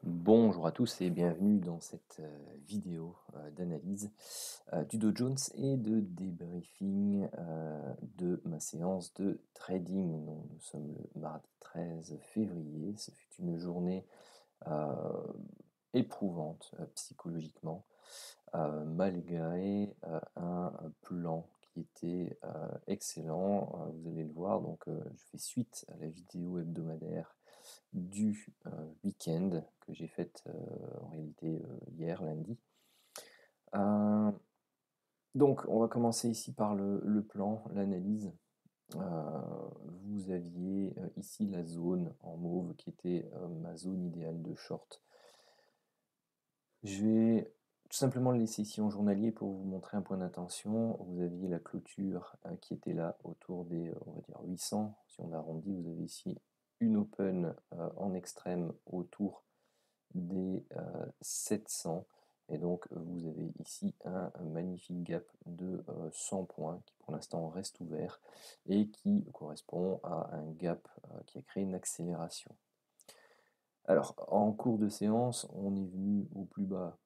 Bonjour à tous et bienvenue dans cette vidéo d'analyse du Dow Jones et de débriefing de ma séance de trading. Donc, nous sommes le mardi 13 février. Ce fut une journée euh, éprouvante psychologiquement, malgré un plan qui était excellent. Vous allez le voir. Donc, je fais suite à la vidéo hebdomadaire du week-end que j'ai faite en réalité hier lundi. Donc on va commencer ici par le plan, l'analyse. Vous aviez ici la zone en mauve qui était ma zone idéale de short. Je vais tout simplement le laisser ici en journalier pour vous montrer un point d'attention. Vous aviez la clôture qui était là autour des, on va dire 800. Si on arrondit, vous avez ici une open en extrême autour des 700. Et donc vous avez ici un magnifique gap de 100 points qui pour l'instant reste ouvert et qui correspond à un gap qui a créé une accélération. Alors en cours de séance, on est venu au plus bas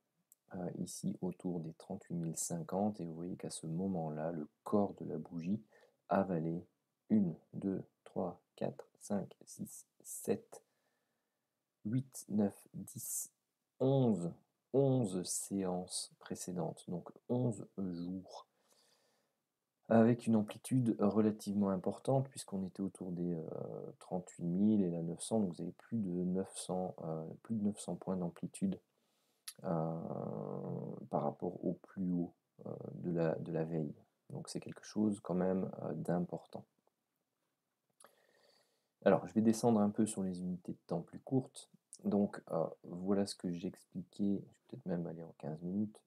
ici autour des 38 050 et vous voyez qu'à ce moment-là, le corps de la bougie avalait 1, 2, 3, 4, 5, 6, 7, 8, 9, 10, 11 séances précédentes, donc 11 jours, avec une amplitude relativement importante, puisqu'on était autour des 38 000 et la 900, donc vous avez plus de 900 points d'amplitude par rapport au plus haut de la veille. Donc c'est quelque chose quand même d'important. Alors, je vais descendre un peu sur les unités de temps plus courtes. Donc, voilà ce que j'expliquais, je vais peut-être même aller en 15 minutes.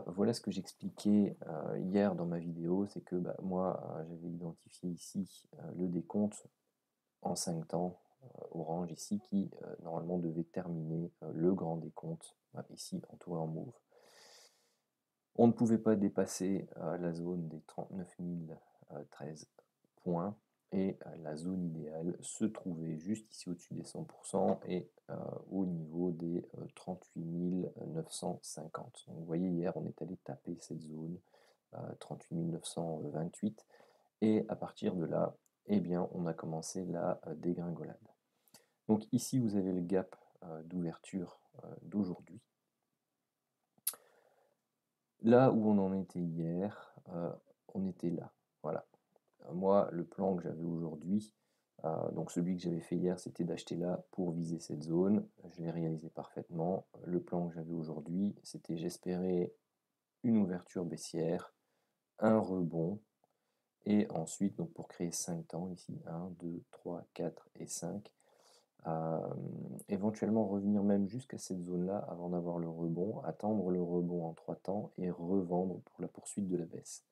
Voilà ce que j'expliquais hier dans ma vidéo, c'est que moi, j'avais identifié ici le décompte en 5 temps, orange ici, qui normalement devait terminer le grand décompte, ici entouré en mauve. On ne pouvait pas dépasser la zone des 39 013 points. Et la zone idéale se trouvait juste ici au-dessus des 100% et au niveau des 38 950. Donc vous voyez, hier, on est allé taper cette zone 38 928 et à partir de là, eh bien, on a commencé la dégringolade. Donc ici, vous avez le gap d'ouverture d'aujourd'hui. Là où on en était hier, on était là. Voilà. Moi, le plan que j'avais aujourd'hui, donc celui que j'avais fait hier, c'était d'acheter là pour viser cette zone. Je l'ai réalisé parfaitement. Le plan que j'avais aujourd'hui, c'était j'espérais une ouverture baissière, un rebond, et ensuite, donc pour créer 5 temps ici, 1, 2, 3, 4 et 5, éventuellement revenir même jusqu'à cette zone-là avant d'avoir le rebond, attendre le rebond en 3 temps et revendre pour la poursuite de la baisse.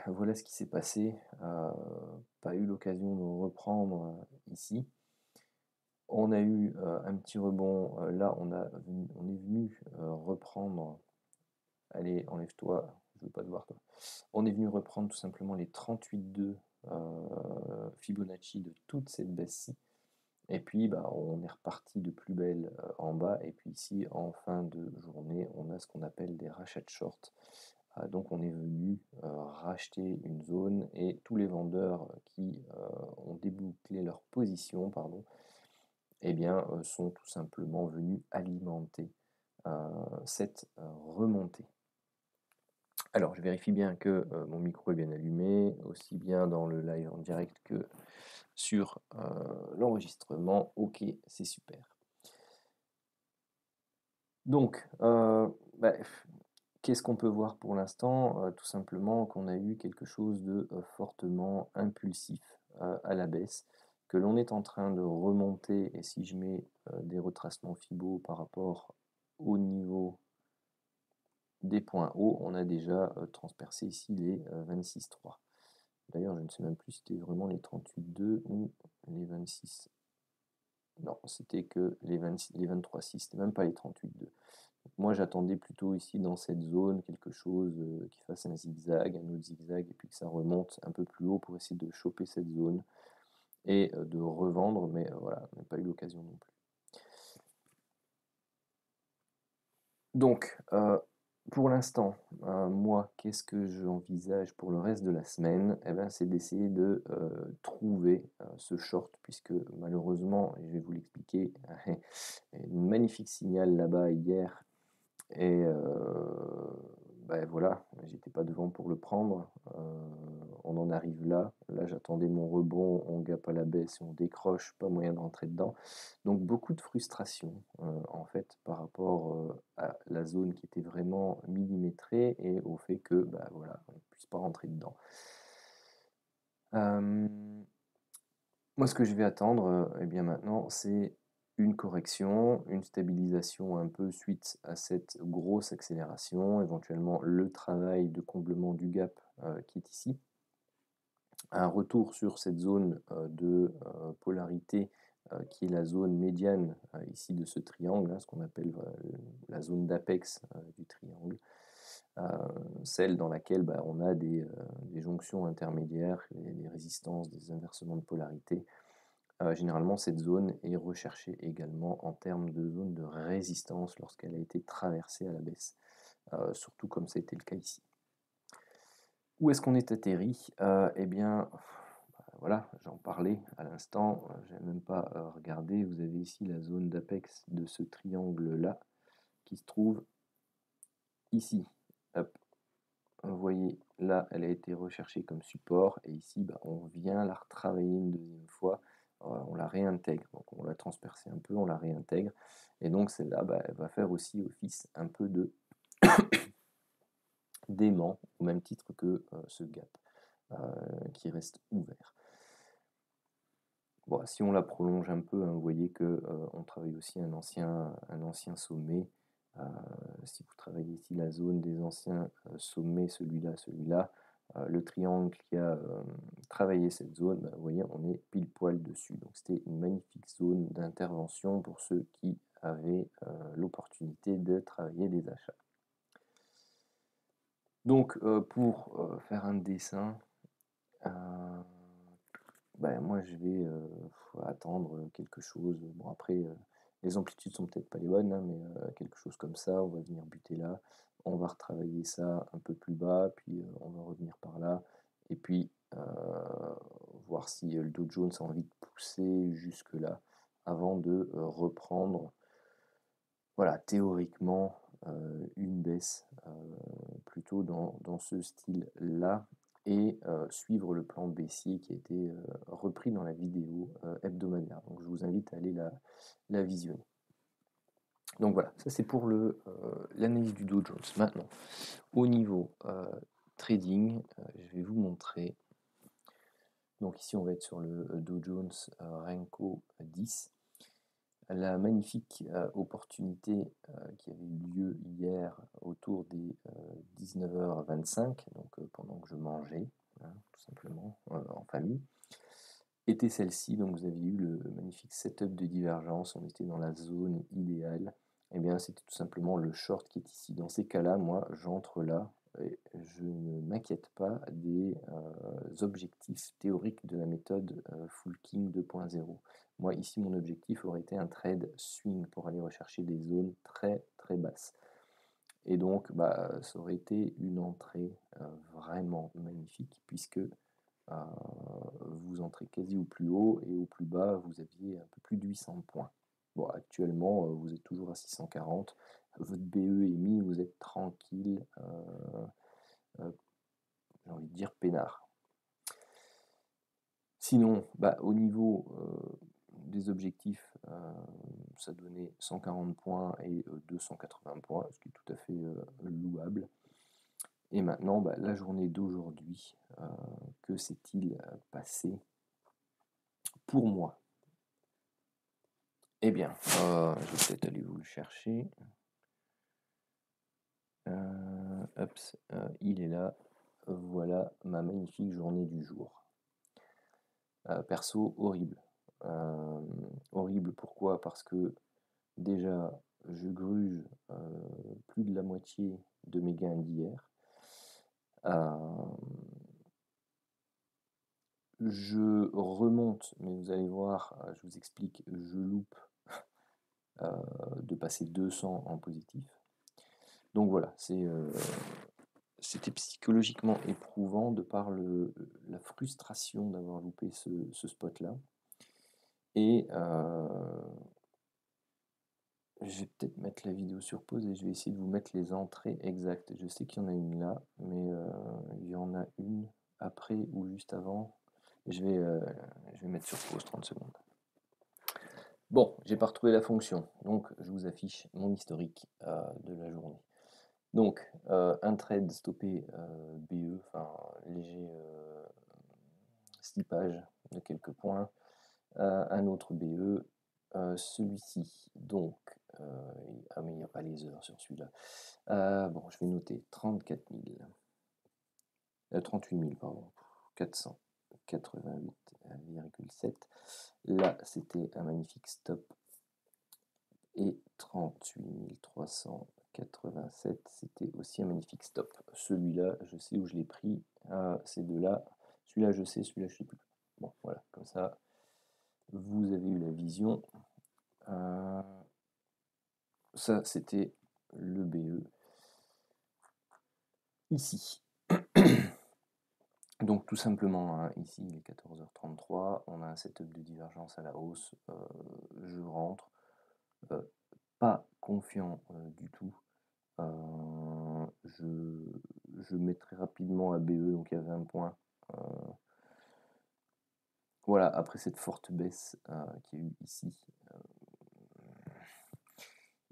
Voilà ce qui s'est passé. Pas eu l'occasion de reprendre ici. On a eu un petit rebond. Là, on est venu reprendre. Allez, enlève-toi. Je veux pas te voir, toi. On est venu reprendre tout simplement les 38,2 Fibonacci de toute cette baisse-ci. Et puis, on est reparti de plus belle en bas. Et puis ici, en fin de journée, on a ce qu'on appelle des rachats de short. Donc on est venu racheter une zone et tous les vendeurs qui ont débouclé leur position, eh bien, sont tout simplement venus alimenter cette remontée. Alors je vérifie bien que mon micro est bien allumé, aussi bien dans le live en direct que sur l'enregistrement. Ok, c'est super. Donc, qu'est-ce qu'on peut voir pour l'instant? Tout simplement qu'on a eu quelque chose de fortement impulsif à la baisse, que l'on est en train de remonter, et si je mets des retracements Fibo par rapport au niveau des points hauts, on a déjà transpercé ici les 26,3. D'ailleurs, je ne sais même plus si c'était vraiment les 38,2 ou les 26. Non, c'était que les 23,6, c'était même pas les 38,2. Moi, j'attendais plutôt ici dans cette zone quelque chose qui fasse un zigzag, un autre zigzag, et puis que ça remonte un peu plus haut pour essayer de choper cette zone. et de revendre, mais voilà, on n'a pas eu l'occasion non plus. Donc, pour l'instant, moi, qu'est-ce que j'envisage pour le reste de la semaine? Eh ben, c'est d'essayer de trouver ce short, puisque malheureusement, et je vais vous l'expliquer, une magnifique signal là-bas hier, et bah, voilà, j'étais pas devant pour le prendre. On en arrive là. Là, j'attendais mon rebond, on gappe à la baisse et on décroche, pas moyen de rentrer dedans. Donc beaucoup de frustration, en fait, par rapport, à la zone qui était vraiment millimétrée et au fait que, bah, voilà, on ne puisse pas rentrer dedans. Moi, ce que je vais attendre, eh bien maintenant, c'est une correction, une stabilisation un peu suite à cette grosse accélération, éventuellement le travail de comblement du gap, qui est ici. Un retour sur cette zone, de, polarité, qui est la zone médiane, ici de ce triangle, hein, ce qu'on appelle, la zone d'apex, du triangle. Celle dans laquelle, bah, on a des jonctions intermédiaires, des résistances, des inversements de polarité. Généralement, cette zone est recherchée également en termes de zone de résistance lorsqu'elle a été traversée à la baisse, surtout comme ça a été le cas ici. Où est-ce qu'on est atterri? Eh bien, bah, voilà, j'en parlais à l'instant, je n'ai même pas regardé. Vous avez ici la zone d'apex de ce triangle-là, qui se trouve ici. Hop. Vous voyez, là, elle a été recherchée comme support, et ici, bah, on vient la retravailler une deuxième fois, on la réintègre, donc on l'a transpercée un peu, on la réintègre, et donc celle-là, bah, elle va faire aussi office un peu de d'aimant, au même titre que ce gap, qui reste ouvert. Bon, si on la prolonge un peu, hein, vous voyez que on travaille aussi un ancien sommet. Si vous travaillez ici la zone des anciens sommets, celui-là, le triangle qui a travaillé cette zone, bah, vous voyez, on est pile poil dessus. Donc c'était une magnifique zone d'intervention pour ceux qui avaient l'opportunité de travailler des achats. Donc pour faire un dessin, ben, moi je vais attendre quelque chose. Bon, après, les amplitudes sont peut-être pas les bonnes, hein, mais quelque chose comme ça, on va venir buter là, on va retravailler ça un peu plus bas, puis on va revenir par là, et puis voir si le Dow Jones a envie de pousser jusque là, avant de reprendre, voilà, théoriquement, une baisse plutôt dans ce style-là, et suivre le plan baissier qui a été repris dans la vidéo hebdomadaire. Donc je vous invite à aller la visionner. Donc voilà, ça c'est pour l'analyse du Dow Jones. Maintenant, au niveau trading, je vais vous montrer. Donc ici on va être sur le Dow Jones Renko 10. La magnifique opportunité qui avait eu lieu hier autour des 19h25, donc pendant que je mangeais, hein, tout simplement, en famille, était celle-ci. Donc vous avez eu le magnifique setup de divergence, on était dans la zone idéale. Et bien c'était tout simplement le short qui est ici. Dans ces cas-là, moi j'entre là et je ne m'inquiète pas des objectifs théoriques de la méthode Full King 2.0. Moi, ici, mon objectif aurait été un trade swing pour aller rechercher des zones très très basses. Et donc, bah, ça aurait été une entrée vraiment magnifique, puisque vous entrez quasi au plus haut, et au plus bas, vous aviez un peu plus de 800 points. Bon, actuellement, vous êtes toujours à 640. Votre BE est mis, vous êtes tranquille, j'ai envie de dire peinard. Sinon, bah, au niveau des objectifs, ça donnait 140 points et 280 points, ce qui est tout à fait louable. Et maintenant, bah, la journée d'aujourd'hui, que s'est-il passé pour moi? Eh bien, je vais peut-être aller vous le chercher. Il est là. Voilà ma magnifique journée du jour. Perso, horrible. Horrible, pourquoi? Parce que déjà, je gruge plus de la moitié de mes gains d'hier. Je remonte, mais vous allez voir, je vous explique, je loupe de passer 200 en positif. Donc voilà, c'était psychologiquement éprouvant de par la frustration d'avoir loupé ce spot-là. Et je vais peut-être mettre la vidéo sur pause et je vais essayer de vous mettre les entrées exactes. Je sais qu'il y en a une là, mais il y en a une après ou juste avant. Et je vais mettre sur pause 30 secondes. Bon, j'ai pas retrouvé la fonction, donc je vous affiche mon historique de la journée. Donc, un trade stoppé BE, enfin léger slippage de quelques points, un autre BE, celui-ci, donc, ah mais il n'y a pas les heures sur celui-là. Bon, je vais noter 38 000, pardon, 488,7. Là, c'était un magnifique stop. Et 38 387, c'était aussi un magnifique stop. Celui-là, je sais où je l'ai pris. Ces deux-là. Celui-là, je sais, celui-là, je ne sais plus. Bon, voilà, comme ça, vous avez eu la vision. Ça, c'était le BE. Ici. Donc tout simplement, hein, ici il est 14h33, on a un setup de divergence à la hausse, je rentre, pas confiant du tout, je mets très rapidement à BE, donc il y a 20 points. Voilà, après cette forte baisse qu'il y a eu ici,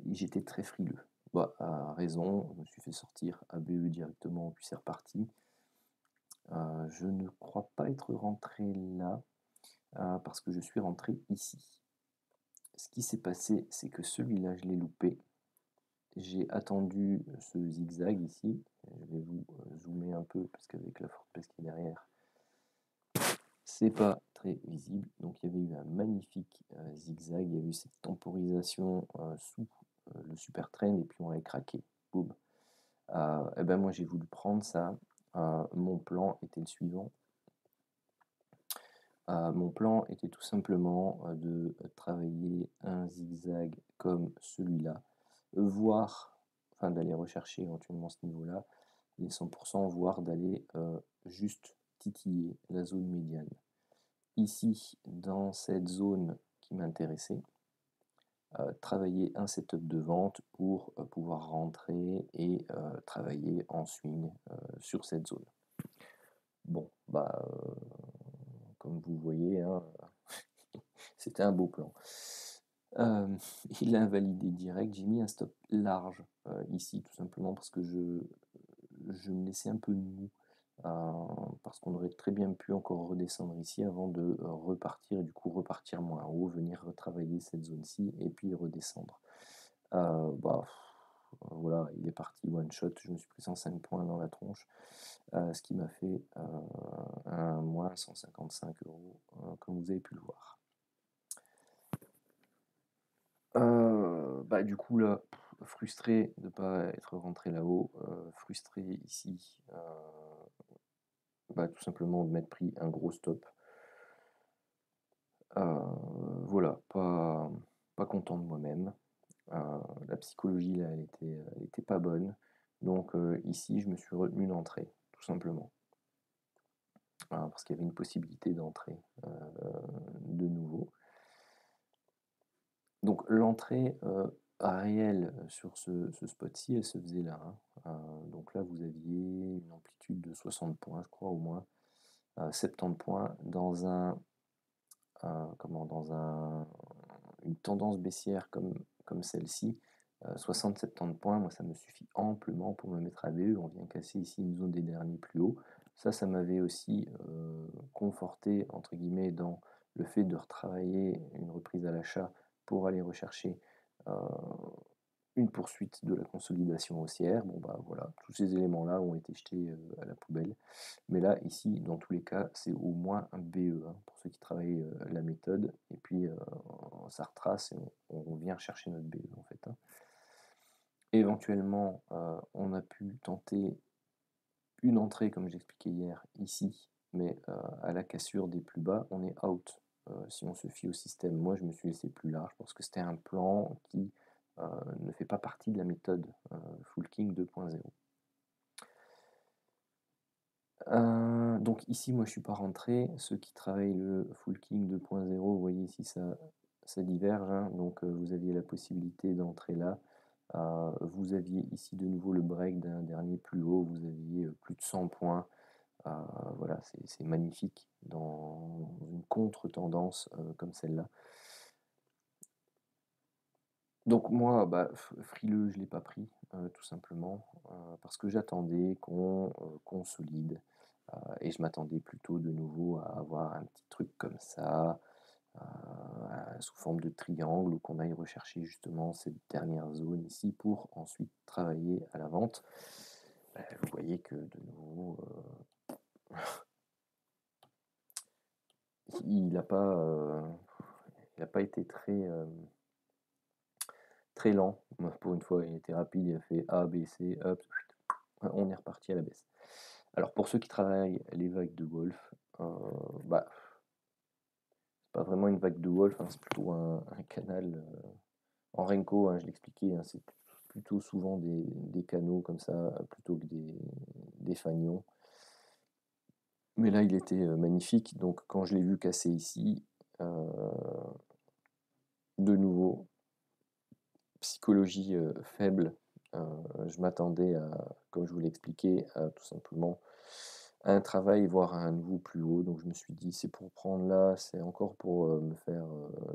j'étais très frileux. Bah, à raison, je me suis fait sortir à BE directement, puis c'est reparti. Je ne crois pas être rentré là, parce que je suis rentré ici. Ce qui s'est passé, c'est que celui-là, je l'ai loupé. J'ai attendu ce zigzag ici. Je vais vous zoomer un peu, parce qu'avec la forte baisse qui est derrière, c'est pas très visible. Donc il y avait eu un magnifique zigzag, il y a eu cette temporisation sous le super trend, et puis on avait craqué. Boum. Et ben moi j'ai voulu prendre ça. Mon plan était le suivant. Mon plan était tout simplement de travailler un zigzag comme celui-là, voire, enfin d'aller rechercher éventuellement ce niveau-là, les 100%, voire d'aller juste titiller la zone médiane. Ici, dans cette zone qui m'intéressait, travailler un setup de vente pour pouvoir rentrer et travailler en swing sur cette zone. Bon, bah, comme vous voyez, hein, c'était un beau plan. Il a invalidé direct. J'ai mis un stop large ici, tout simplement parce que je me laissais un peu mou. Parce qu'on aurait très bien pu encore redescendre ici avant de repartir, et du coup repartir moins haut, venir retravailler cette zone-ci et puis redescendre. Voilà, il est parti one shot, je me suis pris 105 points dans la tronche, ce qui m'a fait un moins 155 €, comme vous avez pu le voir. Du coup là, frustré de ne pas être rentré là-haut, frustré ici, tout simplement de m'être pris un gros stop. Voilà, pas content de moi-même. La psychologie là, elle était pas bonne. Donc ici, je me suis retenu d'entrer, tout simplement. Parce qu'il y avait une possibilité d'entrer de nouveau. Donc l'entrée réelle sur ce spot-ci, elle se faisait là. Donc là, vous aviez une amplitude de 60 points, je crois, au moins. 70 points dans une tendance baissière comme celle-ci. 60-70 points, moi ça me suffit amplement pour me mettre à BE. On vient casser ici une zone des derniers plus hauts. Ça m'avait aussi conforté entre guillemets dans le fait de retravailler une reprise à l'achat pour aller rechercher une poursuite de la consolidation haussière. Bon voilà, tous ces éléments-là ont été jetés à la poubelle. Mais là, ici, dans tous les cas, c'est au moins un BE, pour ceux qui travaillent la méthode. Et puis, ça retrace et on vient chercher notre BE, en fait. Éventuellement, on a pu tenter une entrée, comme j'expliquais hier, ici. mais à la cassure des plus bas, on est out. Si on se fie au système, moi je me suis laissé plus large parce que c'était un plan qui ne fait pas partie de la méthode Full King 2.0. Donc ici, moi je suis pas rentré. Ceux qui travaillent le Full King 2.0, vous voyez ici ça diverge, hein. Donc vous aviez la possibilité d'entrer là. Vous aviez ici de nouveau le break d'un dernier plus haut, vous aviez plus de 100 points. Voilà, c'est magnifique dans une contre-tendance comme celle-là. Donc moi, bah, frileux, je ne l'ai pas pris, tout simplement, parce que j'attendais qu'on consolide, et je m'attendais plutôt de nouveau à avoir un petit truc comme ça, sous forme de triangle, ou qu'on aille rechercher justement cette dernière zone ici pour ensuite travailler à la vente. Vous voyez que de nouveau, il n'a pas été très lent. Pour une fois, il était rapide, il a fait A, B, C, hop, on est reparti à la baisse. Alors pour ceux qui travaillent les vagues de Wolf, bah, c'est pas vraiment une vague de Wolf, hein, c'est plutôt un canal en Renko, hein, je l'expliquais, hein, c'est plutôt souvent des canaux comme ça, plutôt que des fanions. Mais là, il était magnifique, donc quand je l'ai vu casser ici, de nouveau, psychologie faible, je m'attendais à, comme je vous l'ai expliqué, à tout simplement un travail, voire à un nouveau plus haut. Donc je me suis dit, c'est pour prendre là, c'est encore pour me faire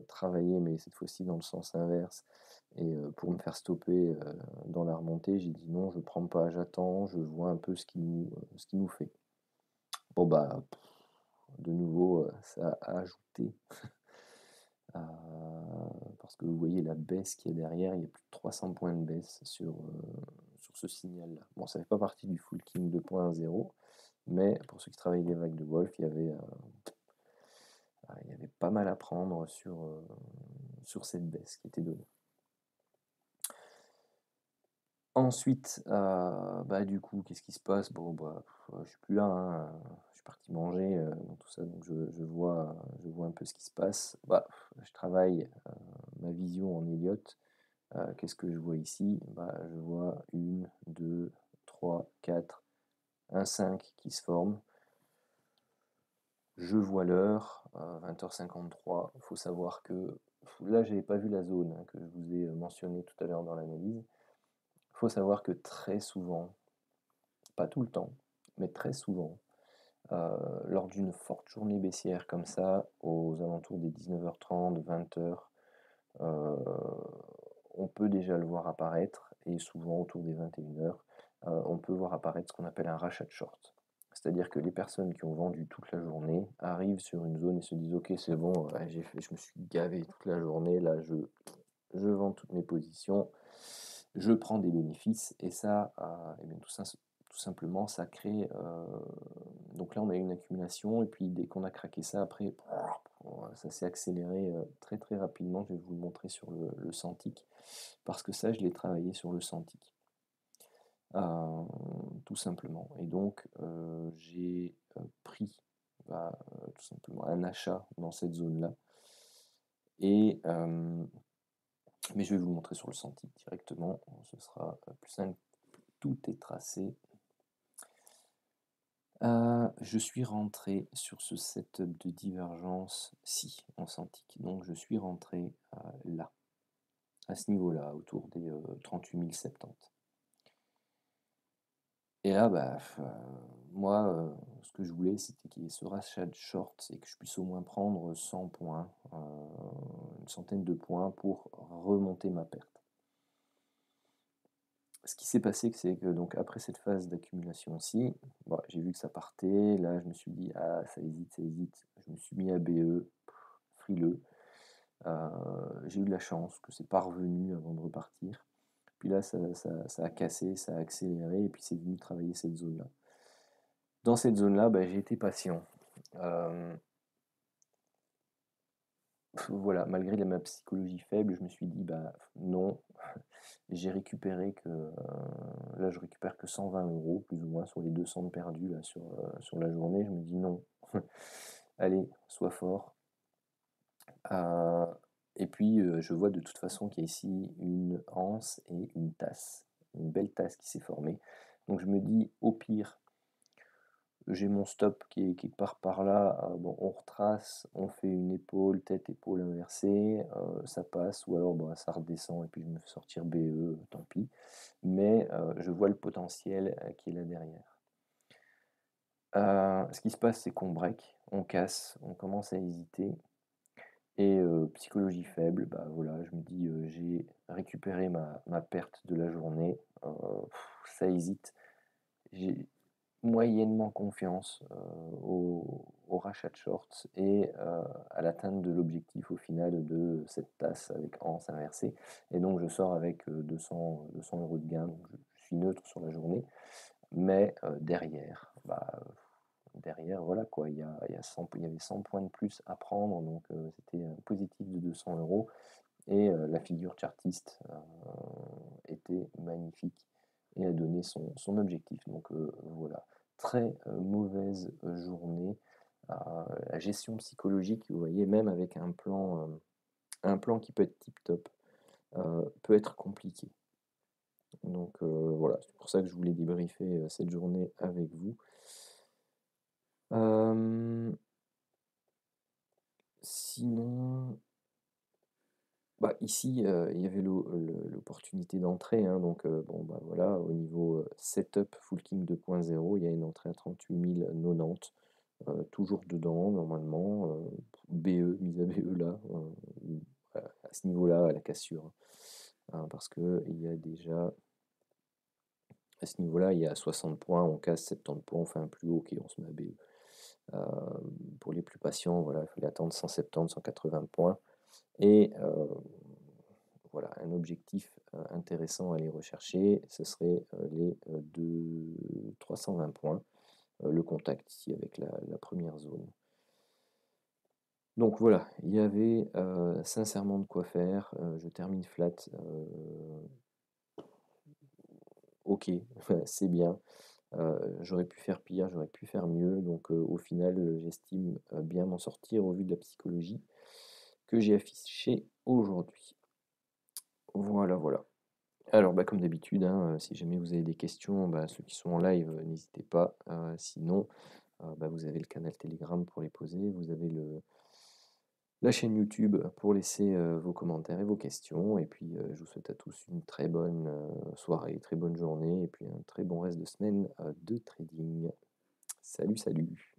travailler, mais cette fois-ci dans le sens inverse. Et pour me faire stopper dans la remontée, j'ai dit non, je ne prends pas, j'attends, je vois un peu ce qui nous fait. Bon bah, de nouveau, ça a ajouté. Parce que vous voyez la baisse qu'il y a derrière, il y a plus de 300 points de baisse sur ce signal-là. Bon, ça ne fait pas partie du Full King 2.0, mais pour ceux qui travaillent les vagues de Wolf, il y avait pas mal à prendre sur cette baisse qui était donnée. Ensuite, bah, du coup, qu'est-ce qui se passe? Bon, bah, je suis plus là, hein, je suis parti manger, tout ça, donc je vois un peu ce qui se passe. Bah, je travaille ma vision en Elliott. Qu'est-ce que je vois ici? Bah, je vois 1, 2, 3, 4, un 5 qui se forme. Je vois l'heure, 20h53. Il faut savoir que là, j'avais pas vu la zone que je vous ai mentionnée tout à l'heure dans l'analyse. Il faut savoir que très souvent, pas tout le temps, mais très souvent, lors d'une forte journée baissière comme ça, aux alentours des 19h30, 20h, on peut déjà le voir apparaître, et souvent autour des 21h, on peut voir apparaître ce qu'on appelle un rachat de short. C'est-à-dire que les personnes qui ont vendu toute la journée arrivent sur une zone et se disent ok, c'est bon, je me suis gavé toute la journée, là je vends toutes mes positions, je prends des bénéfices, et ça, et bien tout simplement, ça crée. Donc là, on a une accumulation, et puis dès qu'on a craqué ça, après, ça s'est accéléré très très rapidement. Je vais vous le montrer sur le Santic, parce que ça, je l'ai travaillé sur le Santic. Tout simplement. Et donc, j'ai pris tout simplement un achat dans cette zone-là. Et mais je vais vous le montrer sur le Santic directement, ce sera plus simple. Tout est tracé. Je suis rentré sur ce setup de divergence-ci en Santic. Donc je suis rentré là, à ce niveau-là, autour des 38 070. Et là, bah, moi, ce que je voulais, c'était qu'il y ait ce rachat de short et que je puisse au moins prendre 100 points, une centaine de points pour remonter ma perte. Ce qui s'est passé, c'est que donc après cette phase d'accumulation-ci, bon, j'ai vu que ça partait. Là, je me suis dit, ah, ça hésite, ça hésite. Je me suis mis à BE, frileux. J'ai eu de la chance que c'est pas revenu avant de repartir. Puis là, ça a cassé, ça a accéléré, et puis c'est venu travailler cette zone-là. Dans cette zone-là, bah, j'ai été patient. Voilà, malgré ma psychologie faible, je me suis dit: «Bah, non». J'ai récupéré que, là, je récupère que 120 € plus ou moins sur les 200 de perdus là sur la journée. Je me dis: «Non, allez, sois fort». Heu et puis, je vois de toute façon qu'il y a ici une anse et une tasse, une belle tasse qui s'est formée. Donc je me dis: «Au pire, j'ai mon stop qui part par là, bon, on retrace, on fait une épaule, tête, épaule inversée, ça passe ou alors, bah, ça redescend et puis je me fais sortir BE, tant pis». Mais, je vois le potentiel, qui est là derrière. Ce qui se passe, c'est qu'on break, on casse, on commence à hésiter et psychologie faible, bah, voilà, je me dis, j'ai récupéré ma perte de la journée, ça hésite. J'ai moyennement confiance, au rachat de shorts et à l'atteinte de l'objectif au final de cette tasse avec anse inversée et donc je sors avec, 200 € de gain, donc je suis neutre sur la journée. Mais derrière, bah, derrière voilà quoi, il y avait 100 points de plus à prendre donc c'était un positif de 200 € et la figure chartiste, était magnifique et a donné son objectif donc voilà. Très, mauvaise, journée. La gestion psychologique, vous voyez, même avec un plan qui peut être tip top, peut être compliqué. Donc voilà, c'est pour ça que je voulais débriefer, cette journée avec vous. Hem, Sinon, bah, ici, il y avait l'opportunité d'entrée, hein, donc bon, bah, voilà, au niveau, setup full king 2.0, il y a une entrée à 38 090, toujours dedans normalement, BE, mise à BE là, à ce niveau-là, à la cassure, hein, parce qu'il y a déjà à ce niveau-là, il y a 60 points, on casse 70 points, on fait un plus haut, OK, on se met à BE. Pour les plus patients, voilà, il fallait attendre 170-180 points et voilà, un objectif, intéressant à aller rechercher, ce serait, les, 320 points, le contact ici avec la 1 zone. Donc voilà, il y avait, sincèrement de quoi faire, je termine flat, OK, c'est bien. J'aurais pu faire pire, j'aurais pu faire mieux, donc au final, j'estime, bien m'en sortir au vu de la psychologie que j'ai affichée aujourd'hui. Voilà, voilà. Alors, bah, comme d'habitude, hein, si jamais vous avez des questions, bah, ceux qui sont en live, n'hésitez pas. Sinon, bah, vous avez le canal Telegram pour les poser, vous avez la chaîne YouTube pour laisser, vos commentaires et vos questions et puis, je vous souhaite à tous une très bonne, soirée, très bonne journée et puis un très bon reste de semaine, de trading. Salut, salut.